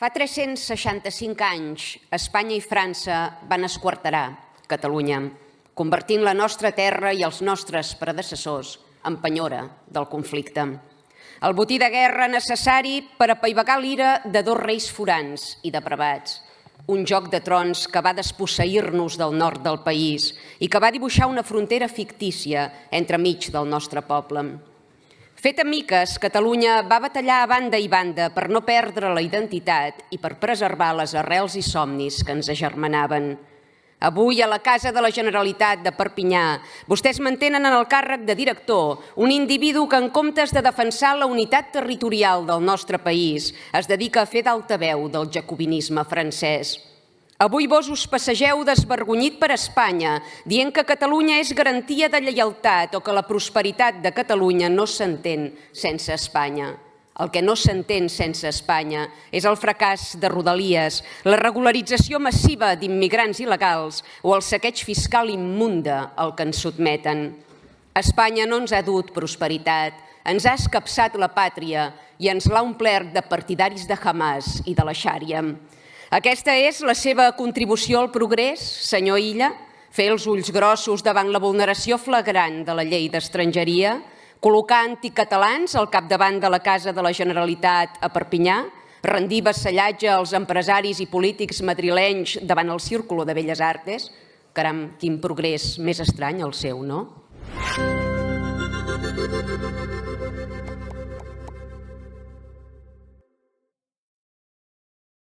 Fa 365 anys, Espanya i França van esquarterar Catalunya, convertint la nostra terra i els nostres predecessors en penyora del conflicte. El botí de guerra necessari per apaivagar l'ira de dos reis forans i depravats, un joc de trons que va desposseir-nos del nord del país i que va dibuixar una frontera fictícia entremig del nostre poble. Feta miques, Catalunya va batallar a banda i banda per no perdre la identitat i per preservar les arrels i somnis que ens agermanaven. Avui, a la Casa de la Generalitat de Perpinyà, vostès mantenen en el càrrec de director un individu que, en comptes de defensar la unitat territorial del nostre país, es dedica a fer d'altaveu del jacobinisme francès. Avui vos us passegeu desvergonyit per Espanya, dient que Catalunya és garantia de lleialtat o que la prosperitat de Catalunya no s'entén sense Espanya. El que no s'entén sense Espanya és el fracàs de Rodalies, la regularització massiva d'immigrants il·legals o el saqueig fiscal immunda al que ens sotmeten. Espanya no ens ha dut prosperitat, ens ha escapçat la pàtria i ens l'ha omplert de partidaris de Hamas i de la Xària. Aquesta és la seva contribució al progrés, senyor Illa? Fer els ulls grossos davant la vulneració flagrant de la llei d'estrangeria? Col·locar anticatalans al capdavant de la Casa de la Generalitat a Perpinyà? Rendir vassallatge als empresaris i polítics madrilenys davant el Círculo de Belles Artes? Caram, quin progrés més estrany el seu, no?